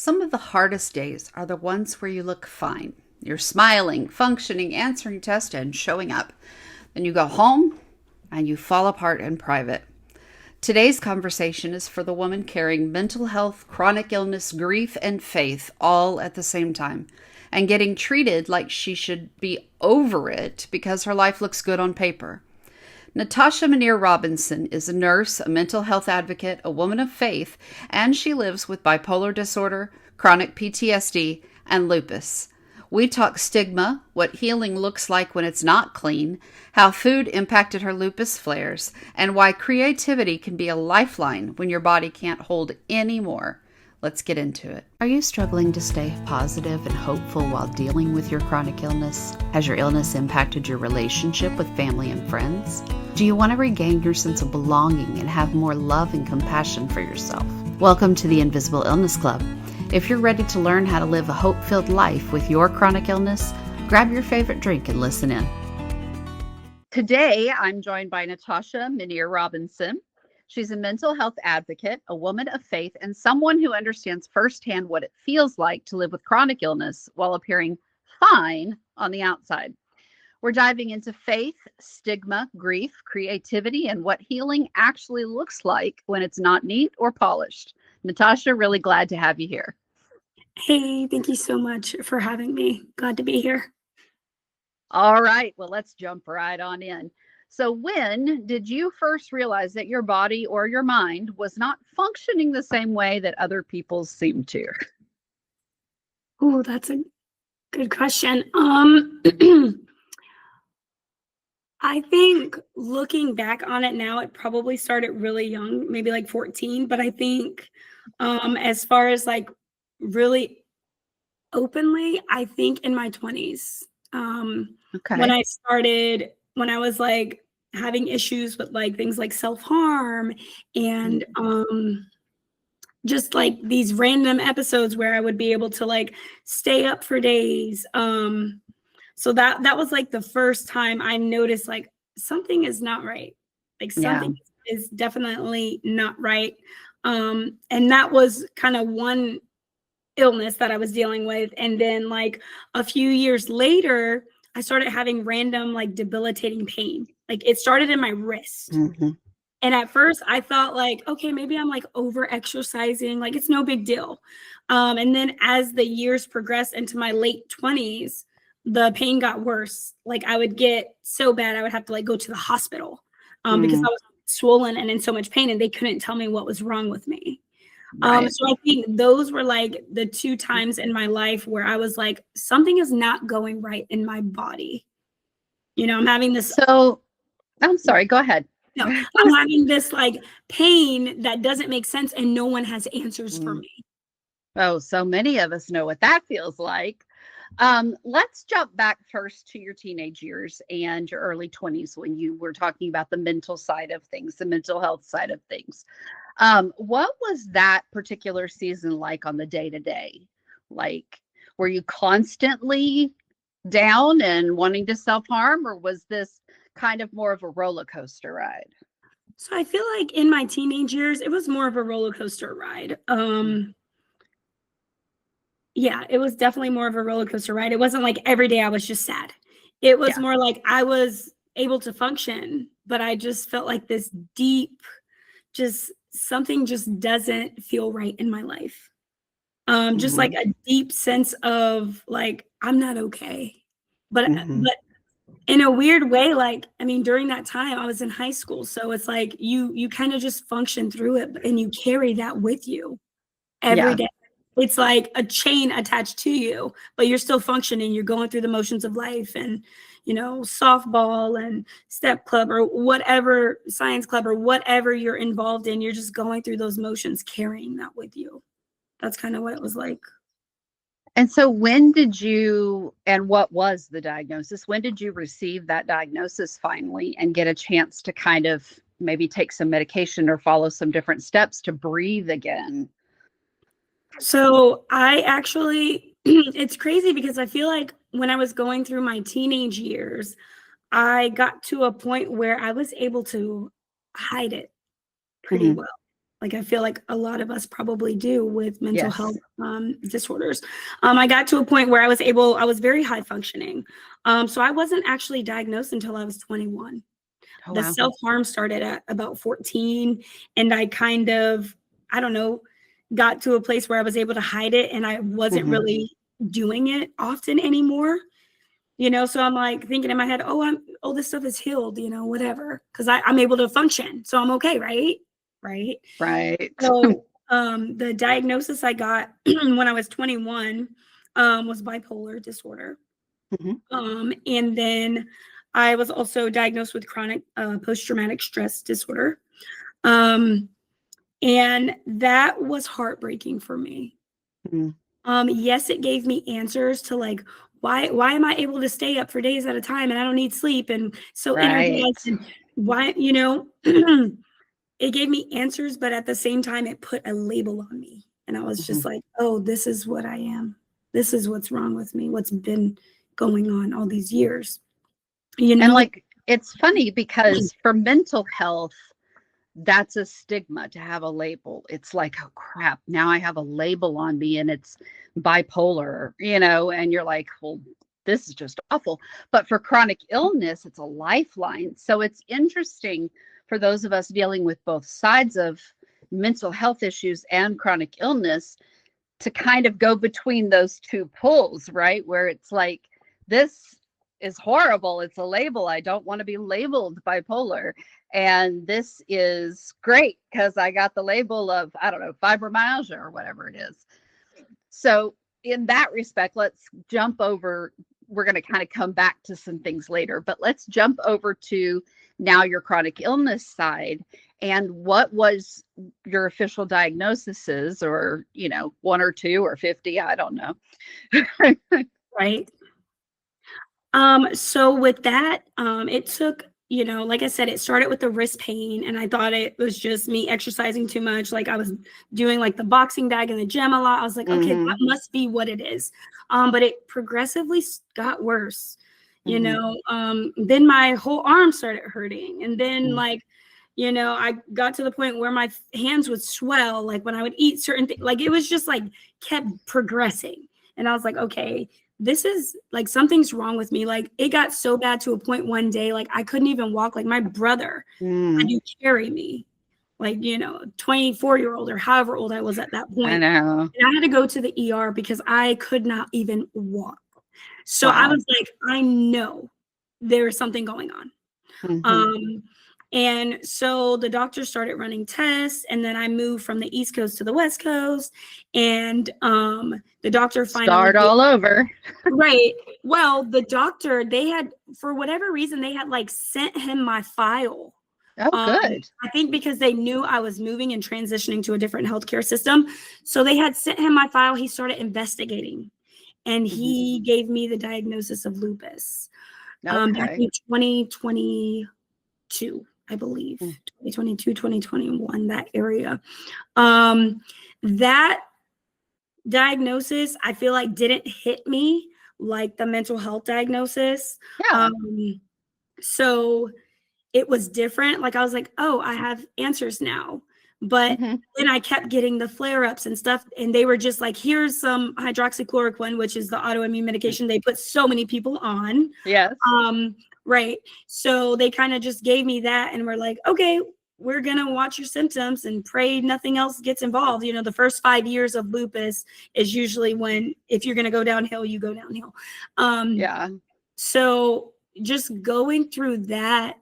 Some of the hardest days are the ones where you look fine. You're smiling, functioning, answering tests, and showing up. Then you go home and you fall apart in private. Today's conversation is for the woman carrying mental health, chronic illness, grief, and faith all at the same time, and getting treated like she should be over it because her life looks good on paper. Natasha Manier Robinson is a nurse, a mental health advocate, a woman of faith, and she lives with bipolar disorder, chronic PTSD, and lupus. We talk stigma, what healing looks like when it's not clean, how food impacted her lupus flares, and why creativity can be a lifeline when your body can't hold any more. Let's get into it. Are you struggling to stay positive and hopeful while dealing with your chronic illness? Has your illness impacted your relationship with family and friends? Do you want to regain your sense of belonging and have more love and compassion for yourself? Welcome to the Invisible Illness Club. If you're ready to learn how to live a hope-filled life with your chronic illness, grab your favorite drink and listen in. Today, I'm joined by Natasha Manier Robinson. She's a mental health advocate, a woman of faith, and someone who understands firsthand what it feels like to live with chronic illness while appearing fine on the outside. We're diving into faith, stigma, grief, creativity, and what healing actually looks like when it's not neat or polished. Natasha, really glad to have you here. Hey, thank you so much for having me. Glad to be here. All right, well, let's jump right on in. So when did you first realize that your body or your mind was not functioning the same way that other people seemed to? Oh, that's a good question. I think looking back on it now, it probably started really young, maybe like 14. But I think as far as like really openly, I think in my 20s. When I was like having issues with like things like self-harm and just like these random episodes where I would be able to like stay up for days. So that was like the first time I noticed like something is not right. Like something is definitely not right. And that was kind of one illness that I was dealing with. And then like a few years later, I started having random like debilitating pain. Like it started in my wrist. Mm-hmm. And at first I thought like, okay, maybe I'm like over exercising, like it's no big deal. And then as the years progressed into my late 20s, the pain got worse. Like I would get so bad, I would have to like go to the hospital because I was swollen and in so much pain and they couldn't tell me what was wrong with me. Right. So I think those were like the two times in my life where I was like, something is not going right in my body. You know, I'm having this. So, I'm sorry, go ahead. No, I'm having this like pain that doesn't make sense and no one has answers for me. Oh, so many of us know what that feels like. Let's jump back first to your teenage years and your early 20s when you were talking about the mental side of things, the mental health side of things. What was that particular season like on the day-to-day? Like, were you constantly down and wanting to self-harm, or was this kind of more of a roller coaster ride? So I feel like in my teenage years, it was more of a roller coaster ride. Yeah, it was definitely more of a roller coaster ride. It wasn't like every day I was just sad. It was more like I was able to function, but I just felt like this deep, just something just doesn't feel right in my life. Just like a deep sense of like, I'm not okay. But in a weird way, like, I mean, during that time I was in high school. So it's like you kind of just function through it and you carry that with you every day. It's like a chain attached to you, but you're still functioning. You're going through the motions of life and, you know, softball and step club or whatever, science club or whatever you're involved in. You're just going through those motions, carrying that with you. That's kind of what it was like. And so when did you, and what was the diagnosis? When did you receive that diagnosis finally and get a chance to kind of maybe take some medication or follow some different steps to breathe again? So I actually, it's crazy because I feel like when I was going through my teenage years, I got to a point where I was able to hide it pretty well. like I feel like a lot of us probably do with mental Yes. health disorders. I got to a point where I was very high functioning. So I wasn't actually diagnosed until I was 21. Oh, The wow. self-harm started at about 14, and I kind of, I don't know, got to a place where I was able to hide it, and I wasn't Mhm. really doing it often anymore. So I'm like thinking in my head, oh, this stuff is healed, whatever, because I'm able to function, so I'm okay, right. Right. So the diagnosis I got when I was 21 was bipolar disorder. Mhm. And then I was also diagnosed with chronic post-traumatic stress disorder. Um, and that was heartbreaking for me. Mhm. Yes, it gave me answers to like, why am I able to stay up for days at a time and I don't need sleep and so energized, Right. and why, it gave me answers, but at the same time, it put a label on me. And I was just Mhm. like, oh, this is what I am. This is what's wrong with me, what's been going on all these years, you And know? like, it's funny because for mental health, that's a stigma to have a label. It's like, oh crap, now I have a label on me and it's bipolar, and you're like, well, this is just awful. But for chronic illness, it's a lifeline. So it's interesting for those of us dealing with both sides of mental health issues and chronic illness to kind of go between those two poles, right? Where it's like, this is horrible. It's a label. I don't want to be labeled bipolar. And this is great because I got the label of, I don't know, fibromyalgia or whatever it is. So, in that respect, let's jump over. We're going to kind of come back to some things later, but let's jump over to now your chronic illness side. And what was your official diagnoses, or, one or two or 50? I don't know. Right. So with that, it took, like I said, it started with the wrist pain, and I thought it was just me exercising too much. Like I was doing like the boxing bag in the gym a lot. I was like, okay, that Mm-hmm. must be what it is. But it progressively got worse. Mm-hmm. Then my whole arm started hurting, and then Mm-hmm. like, I got to the point where my hands would swell, like when I would eat certain things. Like it was just like kept progressing, and I was like, okay, this is like something's wrong with me. Like it got so bad to a point one day, like I couldn't even walk. Like my brother had Mm, to carry me, like, 24-year-old or however old I was at that I point. know. And I had to go to the ER because I could not even walk. So I Wow. was like, I know there is something going on. Mm-hmm. Um, and so the doctor started running tests, and then I moved from the East Coast to the West Coast, and the doctor finally Start all over. right. Well, the doctor, they had, for whatever reason, they had like sent him my file. Oh, Um, good. I think because they knew I was moving and transitioning to a different healthcare system. So they had sent him my file. He started investigating, and Mm-hmm. he gave me the diagnosis of lupus back Okay. in 2022, I believe, Mm. 2022, 2021, that area. Um, that diagnosis, I feel like didn't hit me like the mental health diagnosis. Yeah. Um, so it was different. Like I was like, oh, I have answers now. But Mm-hmm. then I kept getting the flare-ups and stuff, and they were just like, here's some hydroxychloroquine, which is the autoimmune medication they put so many people on. Yes. Um, right. So they kind of just gave me that and were like, okay, we're going to watch your symptoms and pray nothing else gets involved. The first 5 years of lupus is usually when, if you're going to go downhill, you go downhill. Um, Yeah. so just going through that,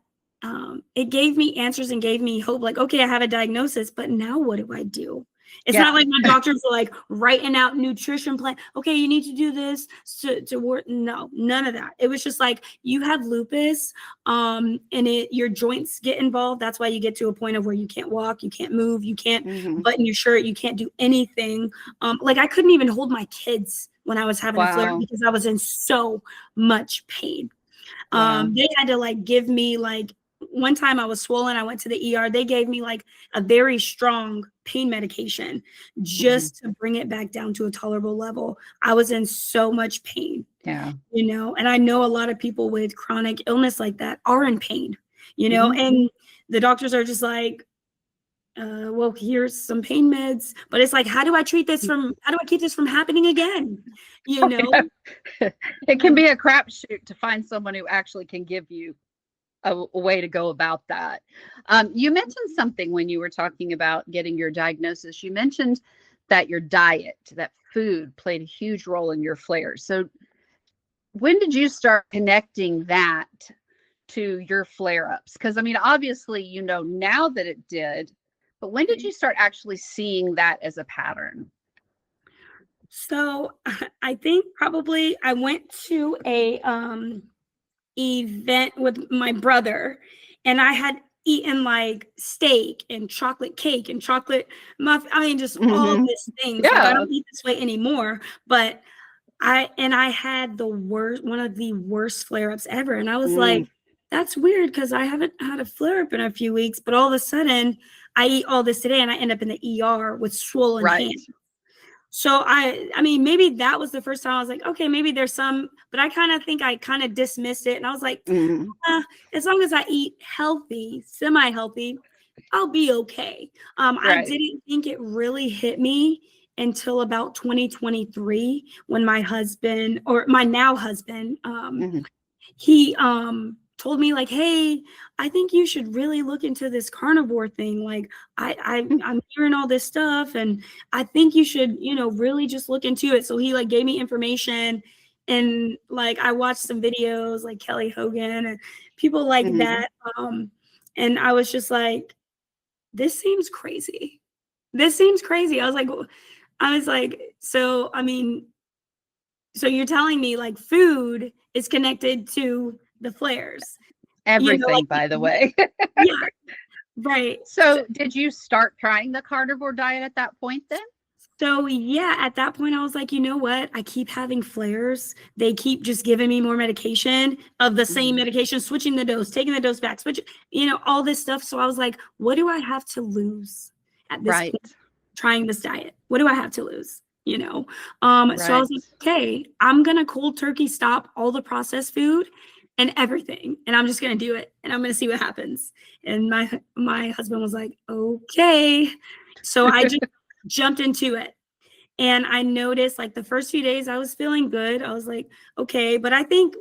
it gave me answers and gave me hope. Like, okay, I have a diagnosis, but now what do I do? It's not Yeah. like my doctors are like writing out nutrition plan. Okay, you need to do this to work. No, none of that. It was just like you have lupus, and your joints get involved. That's why you get to a point of where you can't walk, you can't move, you can't Mm-hmm. button your shirt, you can't do anything. Like I couldn't even hold my kids when I was having a flare Wow. because I was in so much pain. Wow. They had to like give me like one time I was swollen. I went to the ER. They gave me like a very strong pain medication Mm-hmm. just to bring it back down to a tolerable level. I was in so much pain, Yeah. and I know a lot of people with chronic illness like that are in pain, Mm-hmm. and the doctors are just like, well, here's some pain meds, but it's like, how do I keep this from happening again? You know? It can be a crapshoot to find someone who actually can give you a way to go about that. You mentioned something when you were talking about getting your diagnosis. You mentioned that your diet, that food played a huge role in your flares. So when did you start connecting that to your flare-ups? Because I mean, obviously, you know now that it did, but when did you start actually seeing that as a pattern? So I think probably I went to a event with my brother, and I had eaten like steak and chocolate cake and chocolate muffin. I mean, just all Mm-hmm. these things. Like, I Yeah. don't eat this way anymore, but I had one of the worst flare-ups ever. And I was Mm, like, that's weird because I haven't had a flare-up in a few weeks, but all of a sudden I eat all this today and I end up in the ER with swollen right. hands. So I mean, maybe that was the first time I was like, okay, maybe there's some, but I kind of think I kind of dismissed it. And I was like, Mm, as long as I eat healthy, semi-healthy, I'll be okay. I right. didn't think it really hit me until about 2023 when my husband, or my now husband, Mm-hmm. he told me like, hey, I think you should really look into this carnivore thing. Like, I'm hearing all this stuff, and I think you should, really just look into it. So he like gave me information, and like I watched some videos like Kelly Hogan and people like Mm-hmm. that. And I was just like, this seems crazy. This seems crazy. I was like, so I mean, so you're telling me like food is connected to the flares, Everything, like by the way. yeah, right. So, did you start trying the carnivore diet at that point then? So yeah, at that point I was like, you know what? I keep having flares. They keep just giving me more medication of the same Mhm. medication, switching the dose, taking the dose back, all this stuff. So I was like, what do I have to lose at this Right. point trying this diet? What do I have to lose? So I Right. was like, okay, I'm gonna cold turkey stop all the processed food and everything, and I'm just gonna do it, and I'm gonna see what happens. And my husband was like, okay. So I just jumped into it. And I noticed like the first few days I was feeling good. I was like, okay. But I think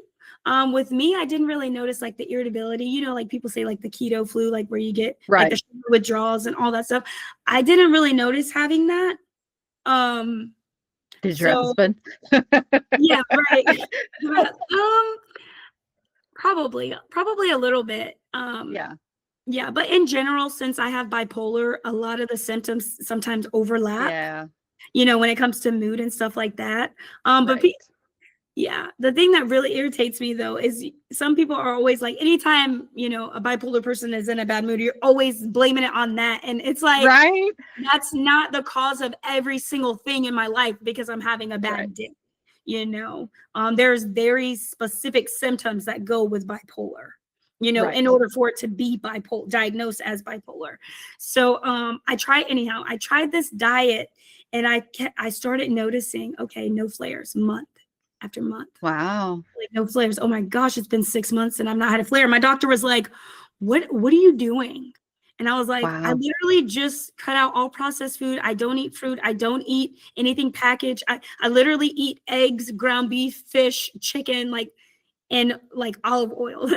with me, I didn't really notice like the irritability, like people say like the keto flu, like where you get like the Right. sugar withdrawals and all that stuff. I didn't really notice having that. Um, Did your so husband? yeah, right. Probably a little bit. Yeah. Yeah, but in general, since I have bipolar, a lot of the symptoms sometimes overlap, Yeah. when it comes to mood and stuff like that. But Right. yeah, the thing that really irritates me though is some people are always like, anytime, a bipolar person is in a bad mood, you're always blaming it on that. And it's like, Right. that's not the cause of every single thing in my life because I'm having a Right. bad day. There's very specific symptoms that go with bipolar, in Right. order for it to be bipolar, diagnosed as bipolar. So I tried this diet, and I started noticing, okay, no flares month after month. Wow. Like, no flares. Oh my gosh, it's been 6 months and I've not had a flare. My doctor was like, what are you doing? And I was like, I Wow. literally just cut out all processed food. I don't eat fruit. I don't eat anything packaged. I literally eat eggs, ground beef, fish, chicken, like, and like olive oil.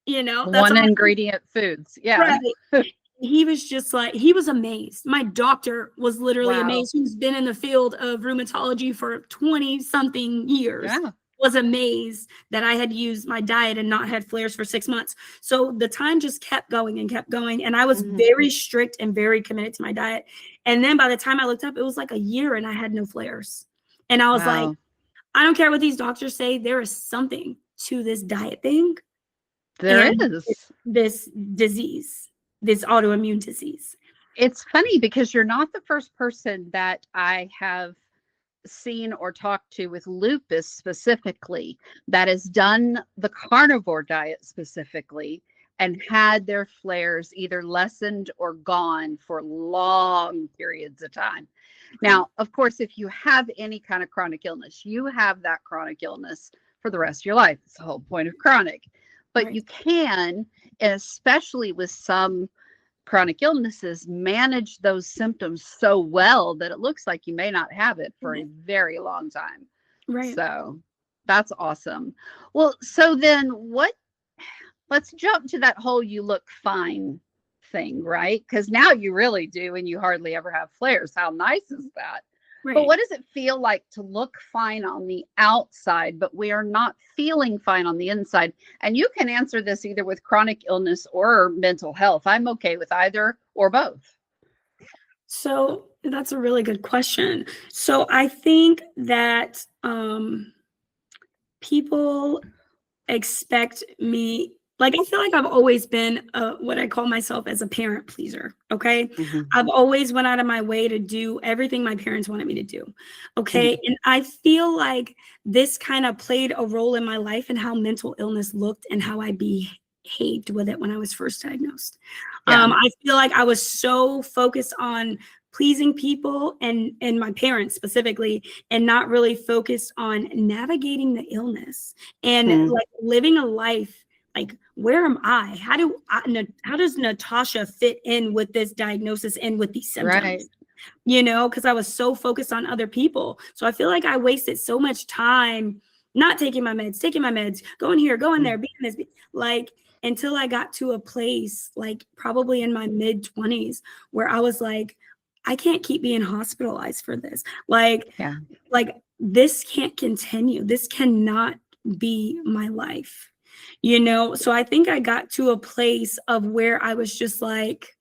That's One all. ingredient foods. Yeah. Right. He was just like, he was amazed. My doctor was literally Wow. amazed. Who's been in the field of rheumatology for 20 something years, Yeah. was amazed that I had used my diet and not had flares for 6 months. So the time just kept going and kept going. And I was Mhm. very strict and very committed to my diet. And then by the time I looked up, it was like a year and I had no flares. And I was like, Wow. I don't care what these doctors say, there is something to this diet thing There and is. this disease, this autoimmune disease. It's funny because you're not the first person that I have seen or talked to with lupus specifically that has done the carnivore diet specifically and had their flares either lessened or gone for long periods of time. Okay. Now, of course, if you have any kind of chronic illness, you have that chronic illness for the rest of your life. It's the whole point of chronic. But Right. you can, and especially with some chronic illnesses manage those symptoms so well that it looks like you may not have it for a very long time. Right. So that's awesome. Well, so then let's jump to that whole you look fine thing, right? Because now you really do, and you hardly ever have flares. How nice is that? Right. But what does it feel like to look fine on the outside, but we are not feeling fine on the inside? And you can answer this either with chronic illness or mental health. I'm okay with either or both. So that's a really good question. So I think that people expect me, like, I feel like I've always been what I call myself as a parent pleaser. Okay. Mm-hmm. I've always went out of my way to do everything my parents wanted me to do. Okay. Mm-hmm. And I feel like this kind of played a role in my life and how mental illness looked and how I behaved with it when I was first diagnosed. Yeah. I feel like I was so focused on pleasing people and my parents specifically, and not really focused on navigating the illness and like living a life. Like, where am I? How does Natasha fit in with this diagnosis and with these symptoms? Right. You know, because I was so focused on other people. So I feel like I wasted so much time not taking my meds, going here, going there, being this, like, until I got to a place, like probably in my mid-20s, where I was like, I can't keep being hospitalized for this. Like this can't continue. This cannot be my life, you know? So I think I got to a place of where I was just like,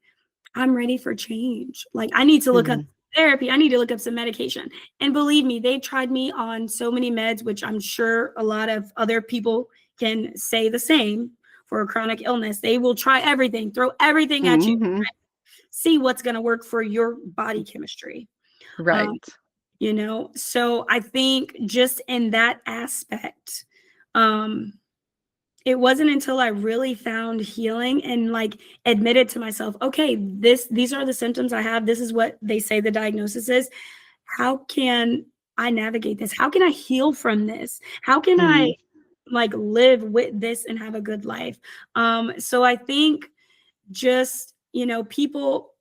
I'm ready for change. Like, I need to look up therapy. I need to look up some medication. And believe me, they tried me on so many meds, which I'm sure a lot of other people can say the same for a chronic illness. They will try everything, throw everything at you. Right? See what's going to work for your body chemistry. Right. You know, so I think just in that aspect, it wasn't until I really found healing and like admitted to myself, okay, these are the symptoms I have. This is what they say the diagnosis is. How can I navigate this? How can I heal from this? How can I like live with this and have a good life? So I think just, you know, people,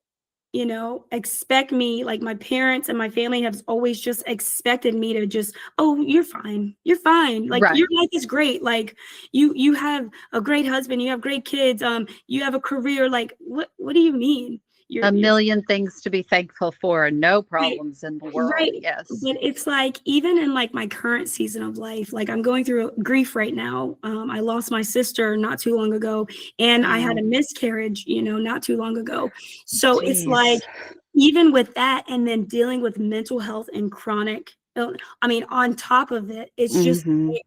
you know, expect me, like my parents and my family have always just expected me to just, oh, you're fine. You're fine. Like your life is great. Like you have a great husband, you have great kids, you have a career. Like, what do you mean? You're a million things to be thankful for and no problems in the world. Right. Yes. But it's like, even in like my current season of life, like I'm going through grief right now. I lost my sister not too long ago, and I had a miscarriage, you know, not too long ago. So it's like, even with that, and then dealing with mental health and chronic, I mean, on top of it, it's just like,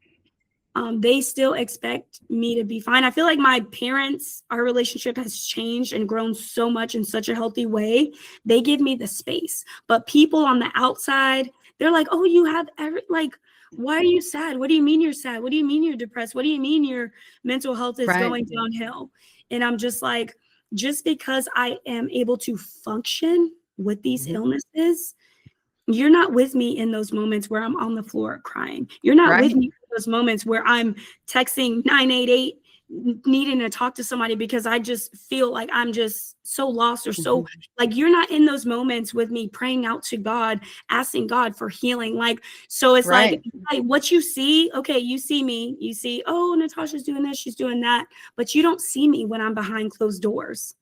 they still expect me to be fine. I feel like my parents, our relationship has changed and grown so much in such a healthy way. They give me the space, but people on the outside, they're like, oh, you have like, why are you sad? What do you mean you're sad? What do you mean you're depressed? What do you mean your mental health is going downhill? And I'm just like, just because I am able to function with these illnesses, you're not with me in those moments where I'm on the floor crying. You're not with me in those moments where I'm texting 988 needing to talk to somebody because I just feel like I'm just so lost or so like, you're not in those moments with me praying out to God, asking God for healing. Like, so it's like what you see, okay, you see me, you see, oh, Natasha's doing this, she's doing that, but you don't see me when I'm behind closed doors.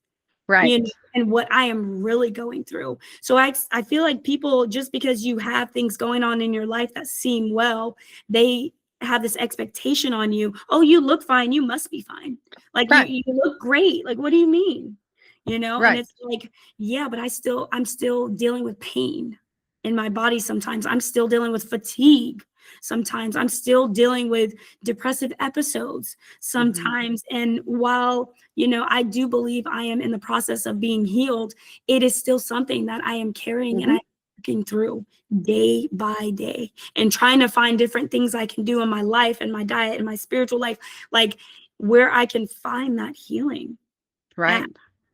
You know, and what I am really going through. So I feel like people, just because you have things going on in your life that seem well, they have this expectation on you. Oh, you look fine. You must be fine. Like you look great. Like, what do you mean? You know, and it's like, yeah, but I'm still dealing with pain in my body. Sometimes I'm still dealing with fatigue. Sometimes I'm still dealing with depressive episodes sometimes. And while, you know, I do believe I am in the process of being healed, it is still something that I am carrying and I'm working through day by day and trying to find different things I can do in my life and my diet and my spiritual life, like where I can find that healing.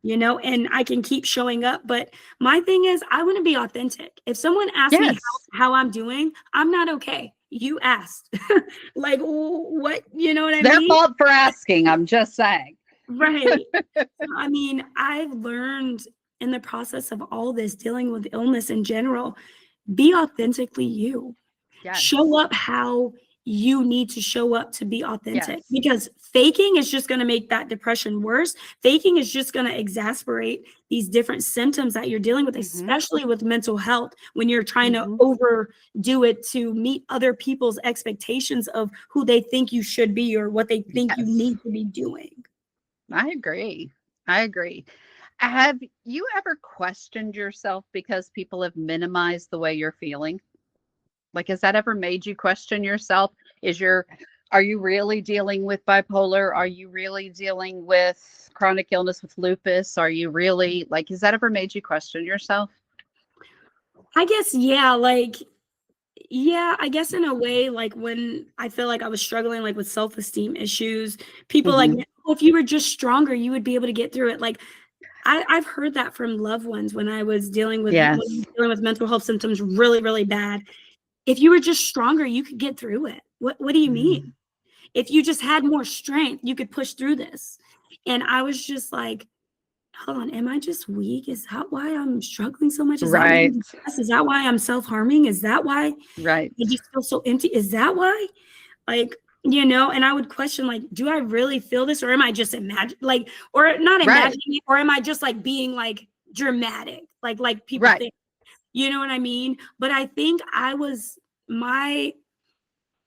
You know, and I can keep showing up. But my thing is, I want to be authentic. If someone asks me how I'm doing, I'm not okay. You asked. Like, what, you know what I mean? Their fault for asking. I'm just saying. Right. So, I mean, I've learned in the process of all this, dealing with illness in general, be authentically you. Show Yes. up how you need to show up to be authentic, Yes. because faking is just going to make that depression worse. Faking is just going to exacerbate these different symptoms that you're dealing with, Hmm. especially with mental health, when you're trying to Hmm. overdo it to meet other people's expectations of who they think you should be or what they think you Yes. need to be doing. I agree. I agree. Have you ever questioned yourself because people have minimized the way you're feeling? Like, has that ever made you question yourself? Is your Are you really dealing with bipolar? Are you really dealing with chronic illness with lupus? Are you really like, has that ever made you question yourself? I guess, yeah, like, yeah, I guess in a way, like when I feel like I was struggling like with self-esteem issues, people like, Hmm. "Oh, if you were just stronger, you would be able to get through it." Like I've heard that from loved ones when I was Yes. dealing with mental health symptoms really, really bad. If you were just stronger, you could get through it. What do you Mm. mean? If you just had more strength, you could push through this. And I was just like, hold on, am I just weak? Is that why I'm struggling so much? Is that why I'm Right. depressed? Is that why I'm self-harming? Is that why Right. I just feel so empty? Is that why? Like, you know, and I would question, like, do I really feel this, or am I just like, or not Right. imagining it, or am I just like being like dramatic, like people Right. think, you know what I mean? But I think my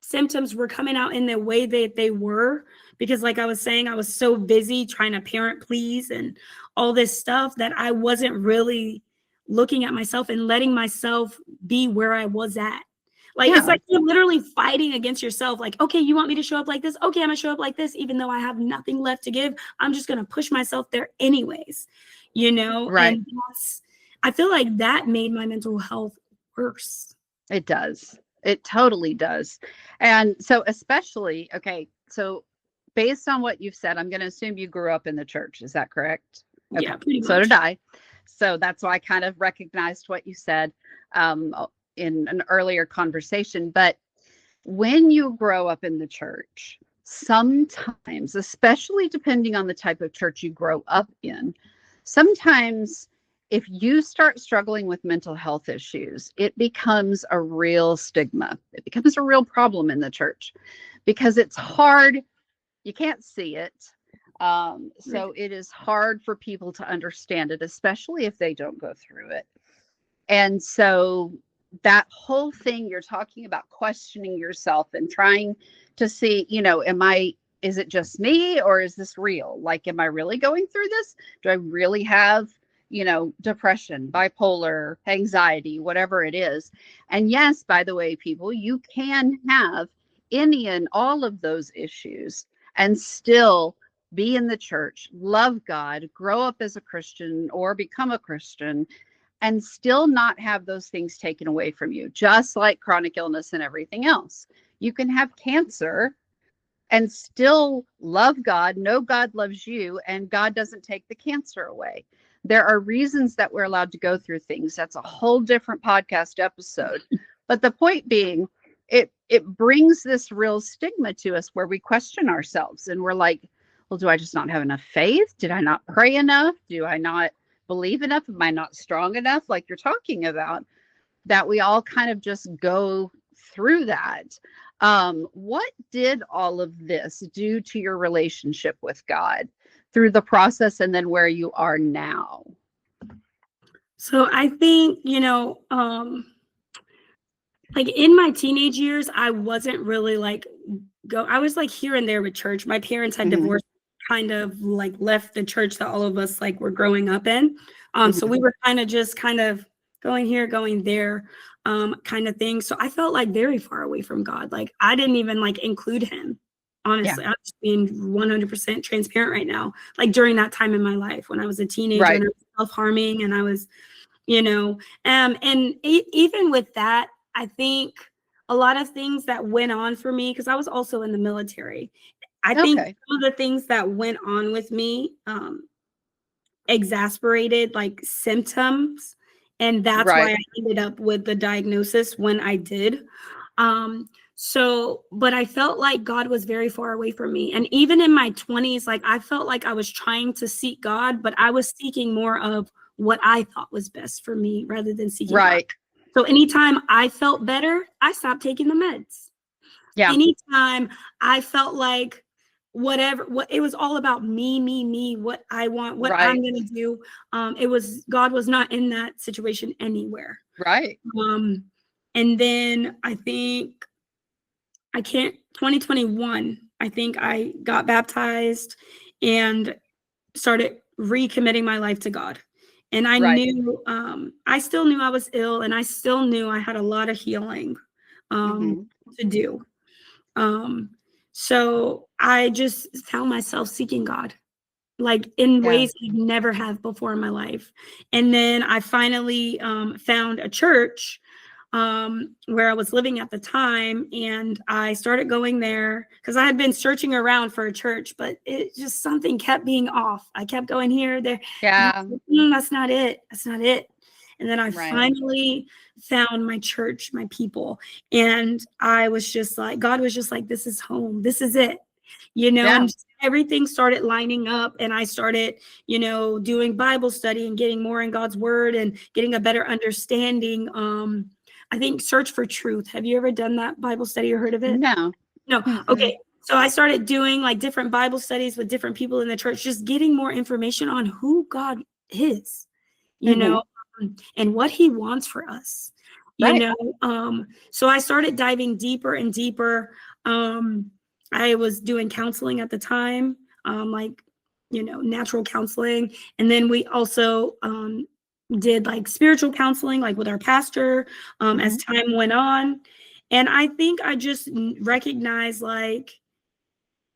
symptoms were coming out in the way that they were, because like I was saying, I was so busy trying to parent please and all this stuff that I wasn't really looking at myself and letting myself be where I was at. Like, it's Yeah. like you're literally fighting against yourself. Like, okay, you want me to show up like this? Okay, I'm gonna show up like this, even though I have nothing left to give. I'm just gonna push myself there anyways, you know? Right. And I feel like that made my mental health worse. It does. It totally does. And so, especially, okay, so based on what you've said, I'm going to assume you grew up in the church. Is that correct? Okay. Yeah, pretty So did much. I. So that's why I kind of recognized what you said in an earlier conversation. But when you grow up in the church, sometimes, especially depending on the type of church you grow up in, sometimes if you start struggling with mental health issues, it becomes a real stigma. It becomes a real problem in the church because it's hard. You can't see it. So it is hard for people to understand it, especially if they don't go through it. And so that whole thing you're talking about, questioning yourself and trying to see, is it just me or is this real? Like, am I really going through this? Do I really have, depression, bipolar, anxiety, whatever it is? And yes, by the way, people, you can have any and all of those issues and still be in the church, love God, grow up as a Christian or become a Christian and still not have those things taken away from you, just like chronic illness and everything else. You can have cancer and still love God, know God loves you, and God doesn't take the cancer away. There are reasons that we're allowed to go through things. That's a whole different podcast episode. But the point being, it brings this real stigma to us where we question ourselves and we're like, well, do I just not have enough faith? Did I not pray enough? Do I not believe enough? Am I not strong enough? Like you're talking about, that we all kind of just go through that. What did all of this do to your relationship with God through the process and then where you are now? So I think, like in my teenage years, I wasn't really like I was like here and there with church. My parents had Hmm. divorced, kind of like left the church that all of us like were growing up in. So Hmm. we were kind of going here, going there, kind of thing. So I felt like very far away from God. Like I didn't even like include him. Yeah. Honestly, I'm just being 100% transparent right now. Like during that time in my life when I was a teenager and Right. I was self-harming and I was, you know, and even with that, I think a lot of things that went on for me, because I was also in the military. I think Okay. some of the things that went on with me exasperated like symptoms. And that's why Right. I ended up with the diagnosis when I did. But I felt like God was very far away from me. And even in my 20s, like I felt like I was trying to seek God, but I was seeking more of what I thought was best for me rather than seeking God. Right. So anytime I felt better, I stopped taking the meds. Yeah. Anytime I felt like what it was all about me, what I want, what Right. I'm gonna do. God was not in that situation anywhere. Right. And then I think 2021, I think I got baptized and started recommitting my life to God. And I Right. knew, I still knew I was ill, and I still knew I had a lot of healing to do. So I just found myself seeking God, like in Yeah. ways I never have before in my life. And then I finally found a church where I was living at the time, and I started going there because I had been searching around for a church, but it just something kept being off. I kept going here, there, and I Yeah. was like, that's not it. That's not it. And then I finally found my church, my people, and I was just like, God was just like, this is home. This is it, and just everything started lining up, and I started, doing Bible study and getting more in God's word and getting a better understanding. I think Search for Truth. Have you ever done that Bible study or heard of it? No. No. Okay. So I started doing like different Bible studies with different people in the church, just getting more information on who God is, and what he wants for us, so I started diving deeper and deeper. I was doing counseling at the time, natural counseling. And then we also did like spiritual counseling, like with our pastor, as time went on. And I think I just recognized like,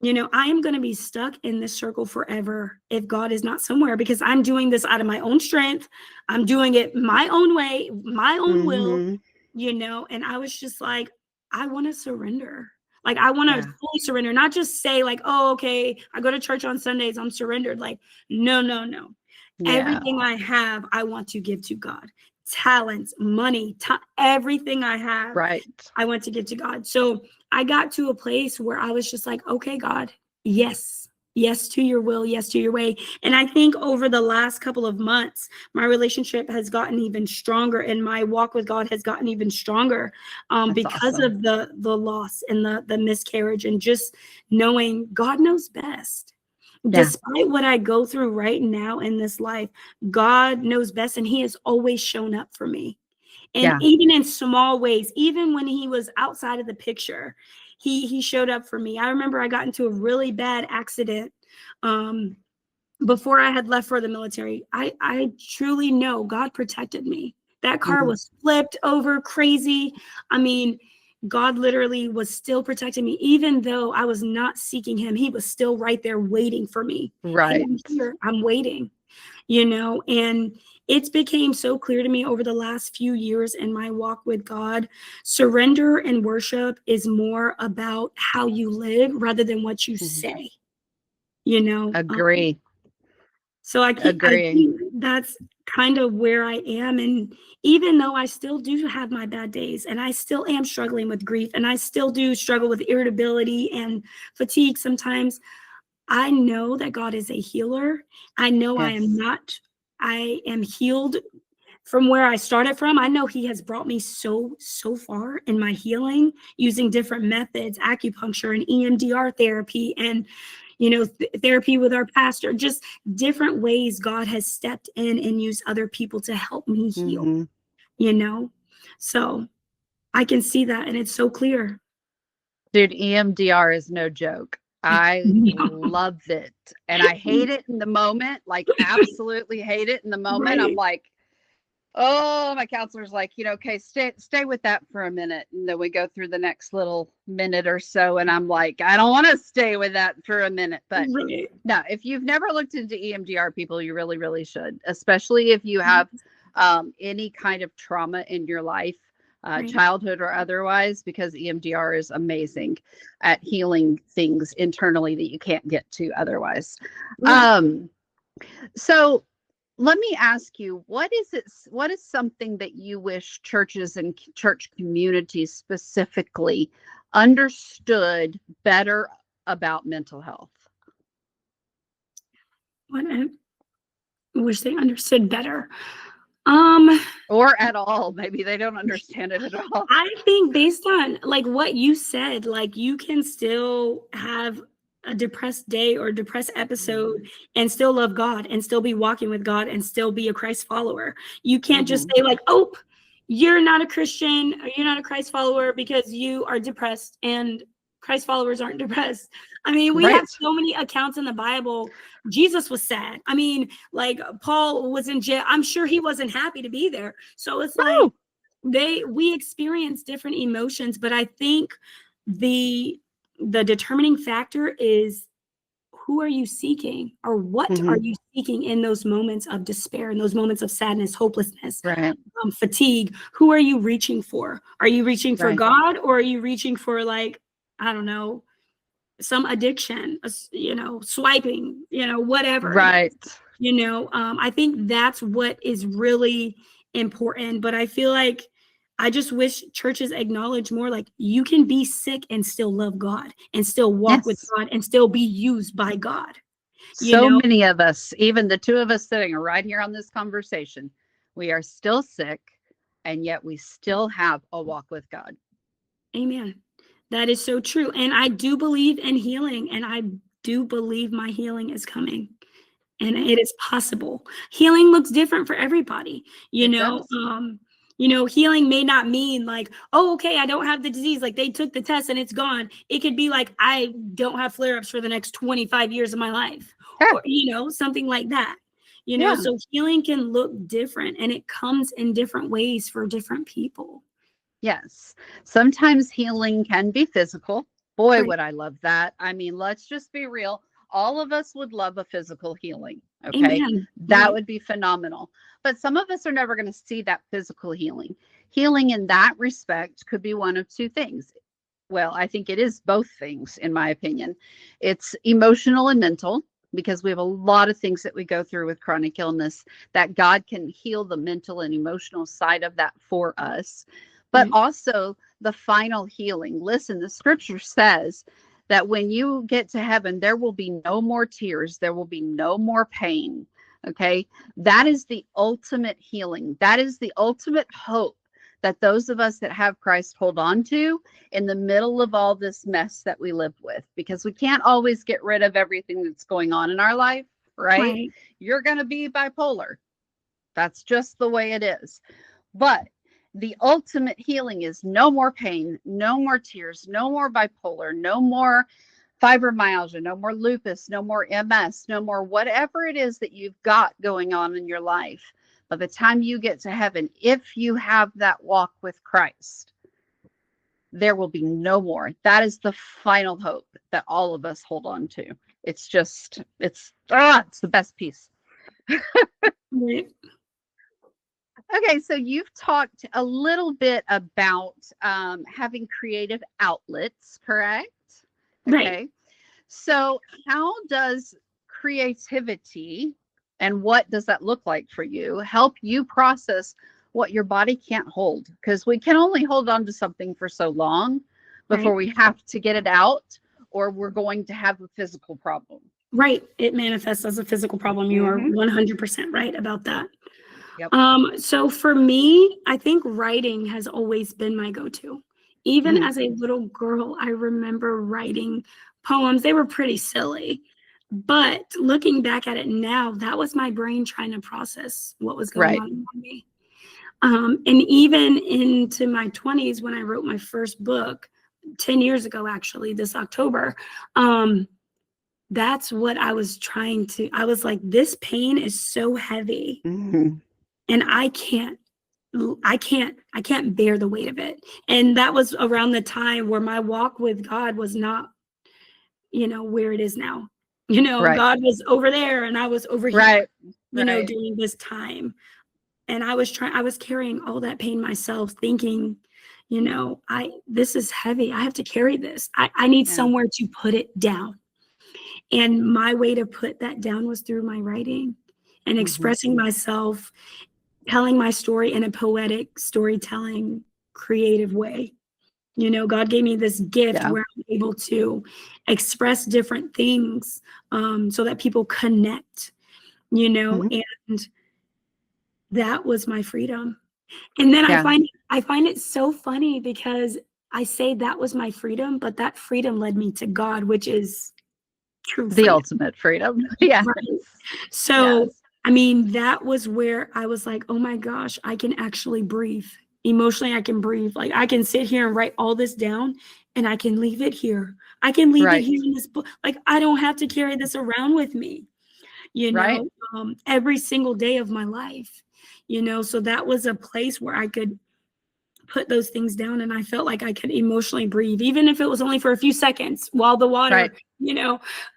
I am going to be stuck in this circle forever if God is not somewhere, because I'm doing this out of my own strength. I'm doing it my own way, my own will, and I was just like, I want to surrender. Like, I want to fully surrender, not just say like, oh, okay, I go to church on Sundays, I'm surrendered. Like, no. Everything I have, I want to give to God. Talents, money, everything I have, I want to give to God. So I got to a place where I was just like, okay, God, yes to your will, yes to your way. And I think over the last couple of months, my relationship has gotten even stronger, and my walk with God has gotten even stronger because of the loss and the miscarriage, and just knowing God knows best. Despite what I go through right now in this life, God knows best, and he has always shown up for me. And even in small ways, even when he was outside of the picture, he showed up for me. I remember I got into a really bad accident before I had left for the military. I truly know God protected me. That car was flipped over crazy. I mean, God literally was still protecting me. Even though I was not seeking him, he was still right there waiting for me. Right. Hey, I'm here. I'm waiting, and it's became so clear to me over the last few years in my walk with God. Surrender and worship is more about how you live rather than what you say, Agree. So I think that's kind of where I am. And even though I still do have my bad days, and I still am struggling with grief, and I still do struggle with irritability and fatigue sometimes, I know that God is a healer. I know I am healed from where I started from. I know he has brought me so far in my healing using different methods, acupuncture and EMDR therapy, and therapy with our pastor, just different ways God has stepped in and used other people to help me heal, so I can see that, and it's so clear. Dude, EMDR is no joke. I love it. And I hate it in the moment, like absolutely hate it in the moment. I'm like, oh, my counselor's like, okay, stay with that for a minute. And then we go through the next little minute or so. And I'm like, I don't want to stay with that for a minute. But no, if you've never looked into EMDR, people, you really, really should, especially if you have any kind of trauma in your life, childhood or otherwise, because EMDR is amazing at healing things internally that you can't get to otherwise. So let me ask you, what is something that you wish churches and church communities specifically understood better about mental health? What I wish they understood better. Um, Or at all? Maybe they don't understand it at all. I think based on like what you said, like you can still have a depressed day or depressed episode and still love God and still be walking with God and still be a Christ follower. You can't just Mhm. say like, "Oh, you're not a Christian or you're not a Christ follower because you are depressed and Christ followers aren't depressed." I mean, we have Right. so many accounts in the Bible. Jesus was sad. I mean, like Paul was in jail. I'm sure he wasn't happy to be there. So it's like Oh, we experience different emotions, but I think the determining factor is who are you seeking or what are mhm. you seeking in those moments of despair, in those moments of sadness, hopelessness, Right. fatigue. Who are you reaching for? Are you reaching for Right. God, or are you reaching for, like, I don't know, some addiction, swiping, whatever it Right. is. I think that's what is really important. But I feel like I just wish churches acknowledge more, like, you can be sick and still love God and still walk with Yes. God and still be used by God, you So know? many of us, even the two of us sitting right here on this conversation, we are still sick, and yet we still have a walk with God. Amen. That is so true. And I do believe in healing, and I do believe my healing is coming. And it is possible. Healing looks different for everybody. It does. Healing may not mean like, oh, okay, I don't have the disease. Like they took the test and it's gone. It could be like, I don't have flare-ups for the next 25 years of my life, Yeah. or, something like that. Yeah. So healing can look different and it comes in different ways for different people. Yes. Sometimes healing can be physical. Boy, Right. would I love that. I mean, let's just be real. All of us would love a physical healing. Okay. Amen. That Right. would be phenomenal. But some of us are never going to see that physical healing. Healing in that respect could be one of two things. Well, I think it is both things, in my opinion. It's emotional and mental, because we have a lot of things that we go through with chronic illness that God can heal the mental and emotional side of that for us. But Right. also the final healing. Listen, the scripture says that when you get to heaven, there will be no more tears, there will be no more pain. Okay. That is the ultimate healing. That is the ultimate hope that those of us that have Christ hold on to in the middle of all this mess that we live with, because we can't always get rid of everything that's going on in our life, right? Right. You're going to be bipolar. That's just the way it is. But the ultimate healing is no more pain, no more tears, no more bipolar, no more fibromyalgia, no more lupus, no more MS, no more whatever it is that you've got going on in your life. By the time you get to heaven, if you have that walk with Christ, there will be no more. That is the final hope that all of us hold on to. It's just, it's the best piece. Right. Okay, so you've talked a little bit about having creative outlets, correct? Right. Okay, so how does creativity, and what does that look like for you, help you process what your body can't hold? Because we can only hold on to something for so long Right. before we have to get it out, or we're going to have a physical problem. Right. It manifests as a physical problem. You are Mm-hmm. 100% right about that. Yep. So for me, I think writing has always been my go-to. Even Mm-hmm. as a little girl, I remember writing poems. They were pretty silly. But looking back at it now, that was my brain trying to process what was going Right. on in me. And even into my 20s, when I wrote my first book, 10 years ago, actually, this October, that's what I was I was like, this pain is so heavy Mm-hmm. and I can't bear the weight of it. And that was around the time where my walk with God was not, where it is now. Right. God was over there and I was over here, Right. Right. during this time. And I was carrying all that pain myself, thinking, this is heavy. I have to carry this. I need Yeah. somewhere to put it down. And my way to put that down was through my writing. and Hmm. expressing myself, telling my story in a poetic storytelling, creative way. God gave me this gift Yeah. where I'm able to express different things, so that people connect, Hmm. and that was my freedom. And then I Yeah. find I find it so funny because I say that was my freedom, but that freedom led me to God, which is true The freedom. ultimate freedom. Yes. Right. So, Yes. I mean, that was where I was like, oh my gosh, I can actually breathe. Emotionally, I can breathe. Like, I can sit here and write all this down and I can leave it here. I can leave it Right. here in this book. Like, I don't have to carry this around with me, Right. every single day of my life. So that was a place where I could put those things down and I felt like I could emotionally breathe, even if it was only for a few seconds while the Right. water,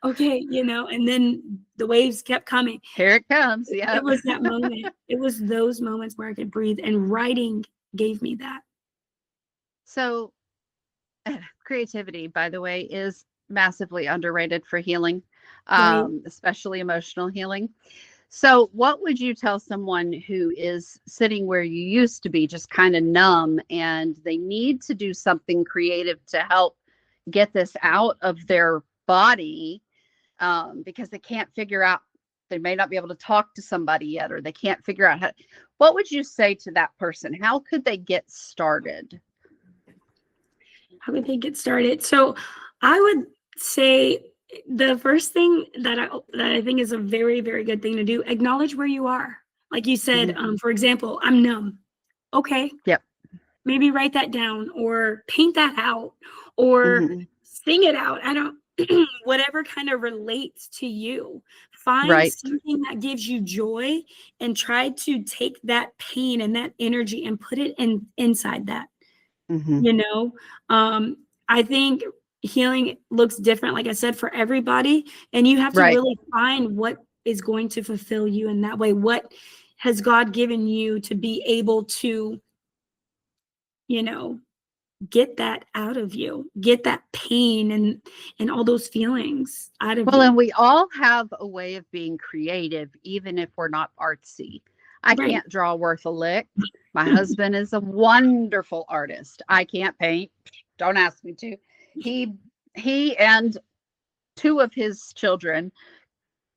okay, and then the waves kept coming. Here it comes. It Yep. was that moment. It was those moments where I could breathe, and writing gave me that. So, creativity, by the way, is massively underrated for healing, Right. especially emotional healing. So, what would you tell someone who is sitting where you used to be, just kind of numb, and they need to do something creative to help get this out of their body, because they can't figure out, they may not be able to talk to somebody yet, or they can't figure out how? What would you say to that person? How could they get started? How could they get started? So I would say the first thing that I think is a very, very good thing to do, acknowledge where you are. Like you said, Hmm. for example, I'm numb. Okay, Yep. maybe write that down or paint that out or Hmm. sing it out. I don't, whatever kind of relates to you. Find Right. something that gives you joy and try to take that pain and that energy and put it inside that, Hmm. you know. I think healing looks different, like I said, for everybody. And you have to Right. really find what is going to fulfill you in that way. What has God given you to be able to, you know, get that out of you, get that pain and all those feelings out of Well, you. and we all have a way of being creative, even if we're not artsy. I Right. can't draw worth a lick. My husband is a wonderful artist. I can't paint. Don't ask me to. He he and two of his children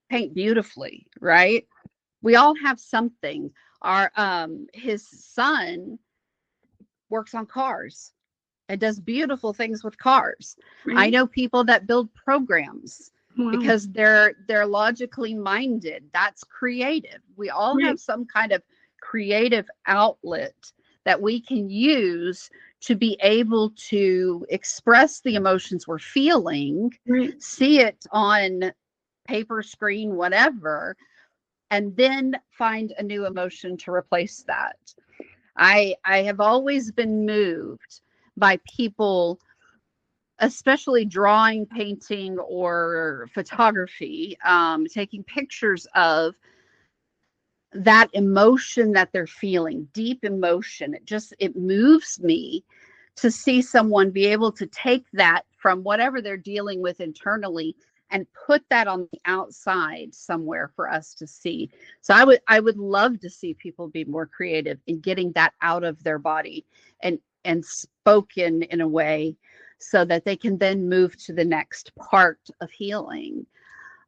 paint beautifully, right? We all have something. Our his son works on cars and does beautiful things with cars. I Right. know people that build programs Wow. because they're logically minded. That's creative. We all Right. have some kind of creative outlet that we can use to be able to express the emotions we're feeling, Right. see it on paper, screen, whatever, and then find a new emotion to replace that. I have always been moved by people, especially drawing, painting, or photography, taking pictures of that emotion that they're feeling, deep emotion. It moves me to see someone be able to take that from whatever they're dealing with internally and put that on the outside somewhere for us to see. So I would love to see people be more creative in getting that out of their body and spoken in a way so that they can then move to the next part of healing.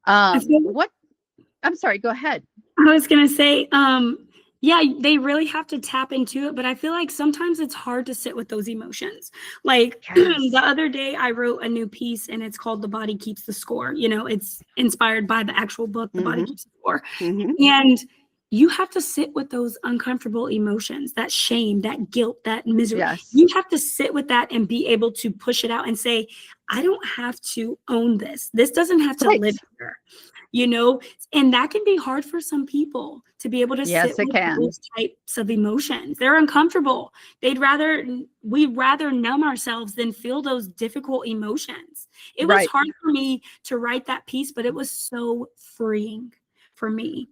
I feel What I'm sorry, go ahead. I was gonna say, yeah, they really have to tap into it, but I feel like sometimes it's hard to sit with those emotions. Like the Yes. other day, I wrote a new piece, and it's called "The Body Keeps the Score." It's inspired by the actual book, "The Body Hmm. Keeps the Score," Hmm. and you have to sit with those uncomfortable emotions, that shame, that guilt, that misery. Yes. You have to sit with that and be able to push it out and say, "I don't have to own this. This doesn't have to Right. live here." you know and that can be hard for some people to be able to sit Yes, it with can. those types of emotions. They're uncomfortable. We'd rather numb ourselves than feel those difficult emotions. It was Right. hard for me to write that piece, but it was so freeing for me.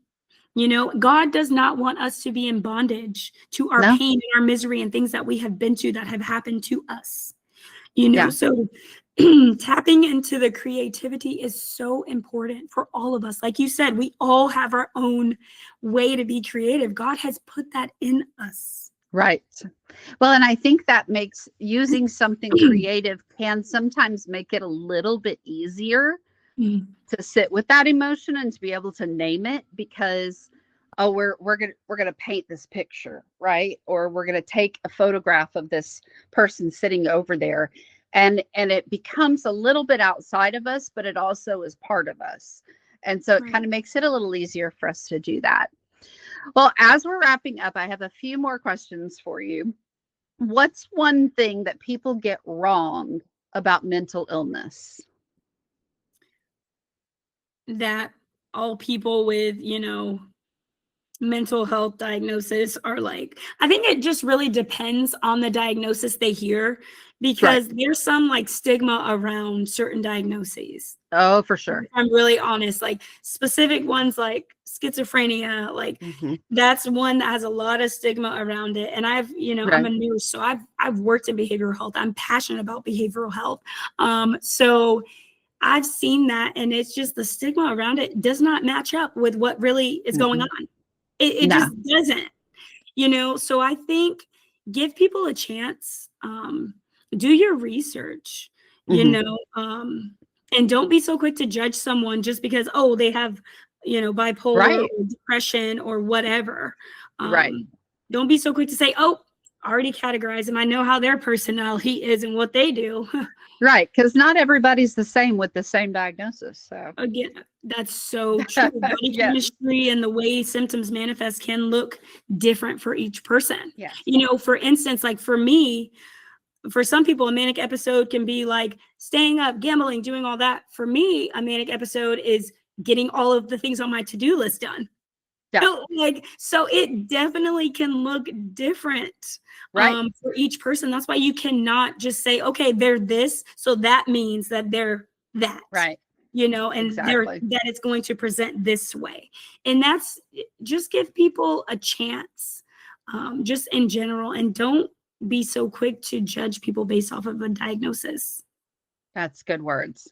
God does not want us to be in bondage to our No. pain and our misery and things that we have been to that have happened to us. Yeah. So tapping into the creativity is so important for all of us. Like you said, we all have our own way to be creative. God has put that in us. Right. Well, and I think that makes using something creative can sometimes make it a little bit easier to sit with that emotion and to be able to name it, because we're gonna paint this picture, right? Or we're gonna take a photograph of this person sitting over there, and it becomes a little bit outside of us, but it also is part of us, and so it Right. kind of makes it a little easier for us to do that. Well, as we're wrapping up, I have a few more questions for you. What's one thing that people get wrong about mental illness? That all people with, mental health diagnosis are like, I think it just really depends on the diagnosis they hear, Right. because there's some like stigma around certain diagnoses. Oh, for sure. I'm really honest, like specific ones like schizophrenia, like Hmm. that's one that has a lot of stigma around it. And I'm a Right. nurse, so I've worked in behavioral health. I'm passionate about behavioral health. So I've seen that, and it's just the stigma around it does not match up with what really is going Hmm. on. It just No. doesn't, So I think give people a chance. Do your research, you Hmm. know, and don't be so quick to judge someone just because, oh, they have, bipolar Right. or depression or whatever. Right. Um, don't be so quick to say, oh, I already categorize them. I know how their personality is and what they do. Right. Because not everybody's the same with the same diagnosis. So, Again, that's so true. Body yes. chemistry and the way symptoms manifest can look different for each person. Yes. For instance, like for me, for some people, a manic episode can be like staying up, gambling, doing all that. For me, a manic episode is getting all of the things on my to-do list done. Yeah. So it definitely can look different Right. for each person. That's why you cannot just say, okay, they're this, so that means that they're that, Right. and Exactly. that it's going to present this way. And that's just give people a chance, just in general, and don't be so quick to judge people based off of a diagnosis. That's good words.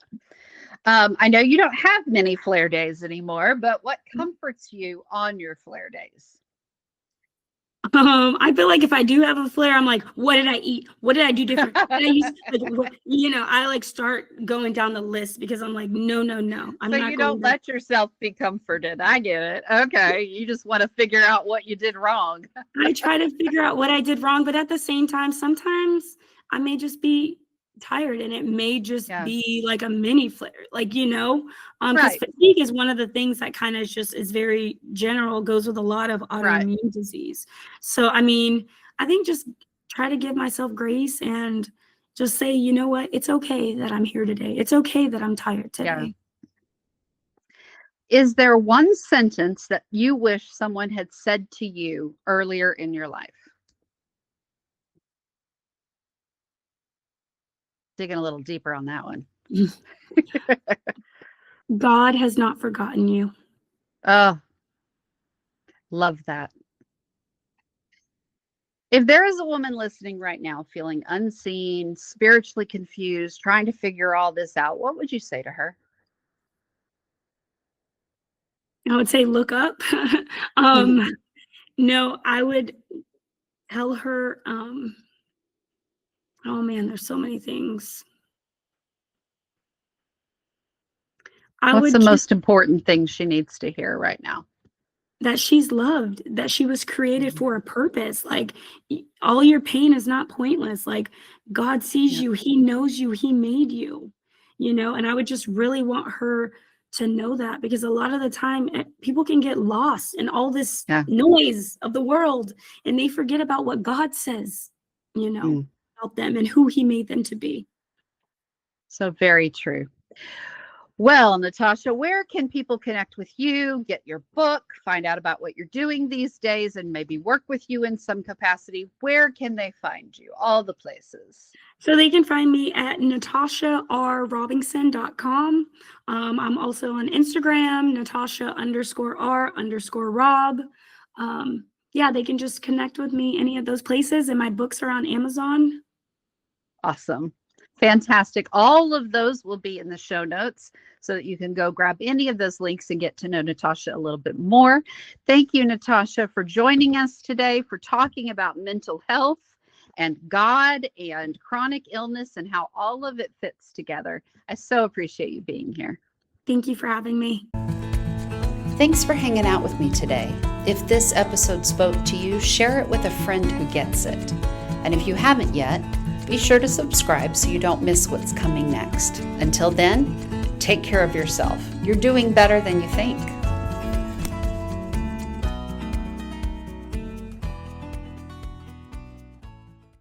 I know you don't have many flare days anymore, but what comforts you on your flare days? I feel like if I do have a flare, I'm like, what did I eat? What did I do different? Did I use like I like start going down the list because I'm like, no, no, no. I'm So not you going don't back. let yourself be comforted. I get it. Okay. You just want to figure out what you did wrong. I try to figure out what I did wrong, but at the same time, sometimes I may just be tired and it may just Yeah. be like a mini flare, like, because Right. fatigue is one of the things that kind of just is very general, goes with a lot of Right. autoimmune disease. So, I mean, I think just try to give myself grace and just say, you know what, it's okay that I'm here today. It's okay that I'm tired Yeah. today. Is there one sentence that you wish someone had said to you earlier in your life? Digging a little deeper on that one. God has not forgotten you. Oh, love that. If there is a woman listening right now feeling unseen, spiritually confused, trying to figure all this out, what would you say to her? I would say, look up. Mhm. um, no, I would tell her, oh man, there's so many things. I What's the would just most important thing she needs to hear right now? that she's loved, that she was created Mhm. for a purpose. Like all your pain is not pointless. Like God sees Yeah. you, He knows you, He made you, and I would just really want her to know that, because a lot of the time people can get lost in all this Yeah. noise of the world and they forget about what God says, Mm. about them and who He made them to be. So very true. Well, Natasha, where can people connect with you, get your book, find out about what you're doing these days, and maybe work with you in some capacity? Where can they find you? All the places. So they can find me at natasharobinson.com. I'm also on Instagram, Natasha_R_Rob. Yeah, they can just connect with me any of those places, and my books are on Amazon. Awesome. Fantastic. All of those will be in the show notes so that you can go grab any of those links and get to know Natasha a little bit more. Thank you, Natasha, for joining us today, for talking about mental health and God and chronic illness and how all of it fits together. I so appreciate you being here. Thank you for having me. Thanks for hanging out with me today. If this episode spoke to you, share it with a friend who gets it. And if you haven't yet, be sure to subscribe so you don't miss what's coming next. Until then, take care of yourself. You're doing better than you think.